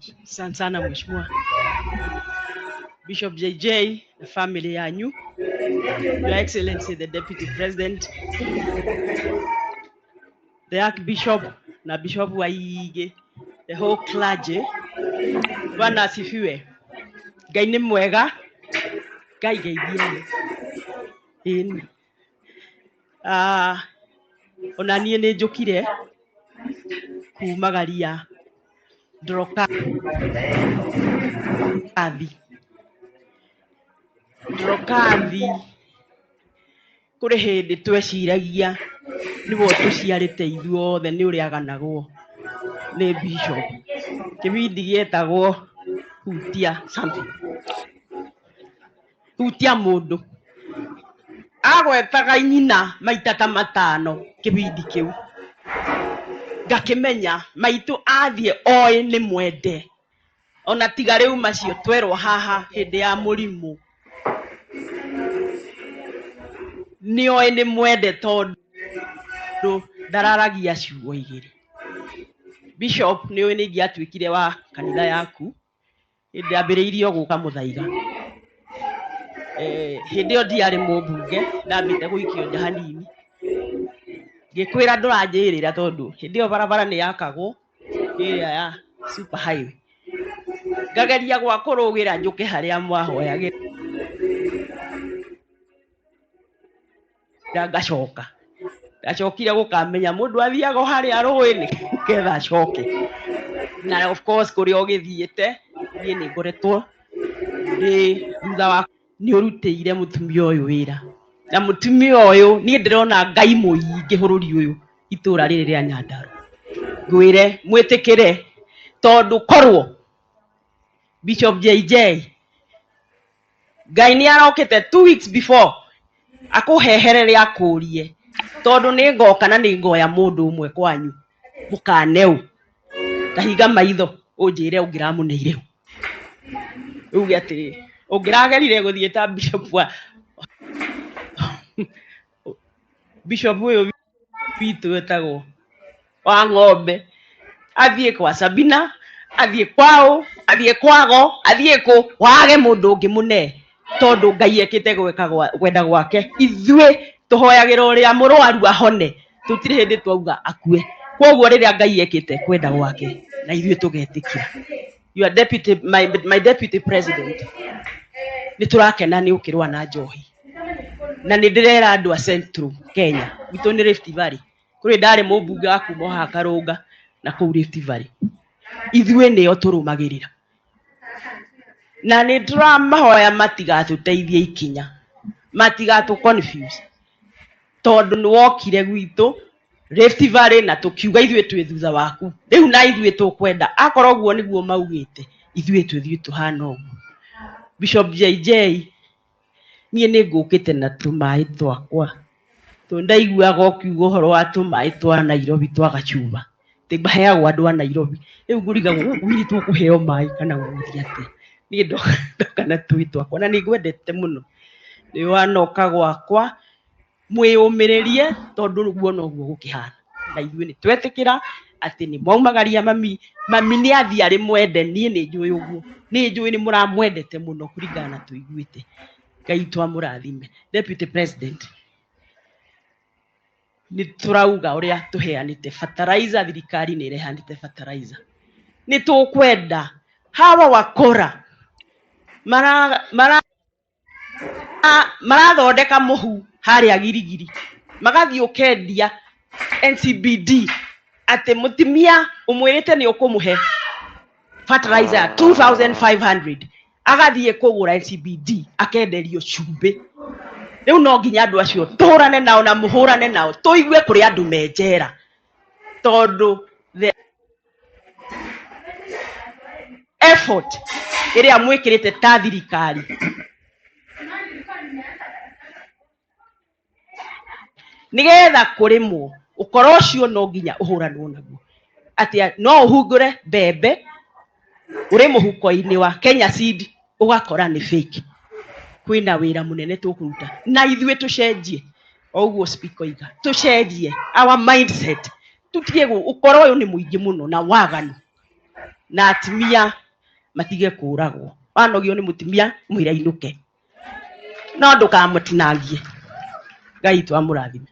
Asante sana Mheshimiwa Bishop JJ, the family yanyu, Your Excellency the Deputy President, the Archbishop na Bishop Waige, the whole clergy. Bwana asifiwe. Ngai nĩ mwega, Ngai geithiai. Ona niĩ nĩ njũkire kumagaria Ndrokathi kũrĩ hĩndĩ tweciragia nĩwe tũciarĩte ithuothe nĩ ũrĩa aganagwo nĩ Bishop. Kĩbindi gĩetagwo hutia something. Hutia mũndũ. Agwetaga nyina maita ta matano kĩbindi kĩu. Ngakĩmenya maitũ athiĩ oĩ nĩ mwende. Ona tiga rĩu macio twerwo haha hĩndĩ ya mũrimũ. Nĩ oĩ nĩ mwende tondũ ndararagia ciugo igĩrĩ. Bishop nĩ oĩ nĩ ingĩatuĩkire wa kanitha yaku hĩndĩ ambĩrĩirio gũka mũthaiga. Hĩndĩ ĩyo ndiarĩ mũmbunge, ndambĩte gũikio nja hanini. Ngĩkwĩra ndũranjĩrĩra tondũ hĩndĩ ĩyo barabara nĩ yakagwo ĩrĩa ya super highway. Ngageria gwa kũrũgĩra njũke harĩa mwahoyagĩra ngacoka. Ndacokire gũkamenya mũndũ athiaga harĩa rũĩ-inĩ nĩgetha acoke. Na of course kũrĩa ũgĩthiĩte niĩ nĩ ngoretwo ndĩ thutha wa nĩ ũrutĩire mũtumia ũyũ wĩra. Na mũtumia ũyũ niĩ ndĩrona Ngai mũingĩ bũrũri ũyũ itũra rĩrĩ rĩa Nyandarua. Ngwĩre mwĩtĩkĩre tondũ korwo Bishop JJ Ngai nĩ arokĩte 2 weeks before akũheherere akũrie tondũ nĩ ngoka na nĩ ngoya mũndũ ũmwe kwanyu mũkaneu ndahinga maitho ũnjĩre ũngĩramũneire. Uge atĩrĩ ũngĩragerire gũthiĩ ta Bishop wa Bishop ũyũ witũ wetagwo wa ng'ombe athiĩ kwa Sabina, athiĩ kwao, athiĩ kwago, athiĩ kũ wage mũndũ ũngĩ mũne tondũ Ngai ekĩte gwenda gwake. Ithuĩ tũhoyagĩra ũrĩa mũrwaru ahone, tũtirĩ hĩndĩ twauga akue. Kwoguo rĩrĩa Ngai ekĩte kwenda gwake na ithuĩ tũgetĩkira. Your deputy, my deputy president, nĩ tũrakena nĩ ũkĩrũa na njohi. Na nĩ ndĩrera andũ a Central Kenya, witũ nĩ Rift Valley. Kũrĩ ndarĩ mũmbunge wa kuma haha Karũnga na kũu Rift Valley. Ithuĩ nĩo tũrũmagĩrĩra. Na nĩ tũramahoya matigatũteithie ikinya. Matigatũ confuse. Tondũ nĩ wokire gwitũ Rift Valley na tũkiuga ithuĩ twĩ thutha waku. Rĩu na ithuĩ tũkwenda. Akorwo ũguo nĩguo maugĩte, ithuĩ twĩthiĩ tũhana ũguo. Bishop JJ niĩ nĩ ngũkĩte na tũmaĩ twakwa. Ndaiguaga ũkiuga ũhoro wa tũmaĩ twa Nairobi twa gacuba. Tĩmaheagwo andũ a Nairobi. Rĩu ngũrigagwo gũkũ gwitũ tũkũheo maĩ kana gũgũthiĩ atĩa. Niĩ ndoka na tũĩ twakwa na nĩ ngwendete mũno. Nĩ wanoka gwakwa mwĩyũmĩrĩrie tondũ ũguo noguo gũkĩhana. Na ithuĩ nĩ twetĩkĩra atĩ nĩ maumagaria mami nĩ athiĩ arĩ mwende. Niĩ nĩ njũĩ ũguo. Nĩ njũĩ nĩ mũramwendete mũno kũringana na tũiguĩte. Ngai twamũrathime. Deputy President, nĩ tũrauga ũrĩa tũheanĩte fertilizer, thirikari nĩ ĩrehanĩte fertilizer. Nĩ tũkwenda hawa wakora marathondeka mũhu harĩa Girigiri magathiĩ ũkendia NCBD atĩ mũtumia ũmwĩrĩte nĩ ũkũmũhe fertilizer 2500 agathiĩ kũgũra NCBD akenderio cumbĩ. Rĩu no nginya andũ acio tũhũrane nao na mũhũrane nao tũigue kũrĩ andũ menjera tondũ the effort ĩrĩa mwĩkĩrĩte ta thirikari nĩgetha kũrĩmwo ũkoro ũcio no nginya ũhũranwo naguo. Atĩ no ũhungũre mbembe ũrĩ mũhuko-inĩ wa Kenya Seed ũgakora nĩ fake. Kwĩna wĩra mũnene tũkũruta na ithuĩ tũcenjie oguo speaker iga tũcenjie our mindset tutige ũkoro ũyũ nĩ mũingĩ mũno na waganu na atimia matige kũragwo. Wanogio nĩ mũtimia mwĩra inuke, no ndũkamũtinangie. Ngai twamũrathime.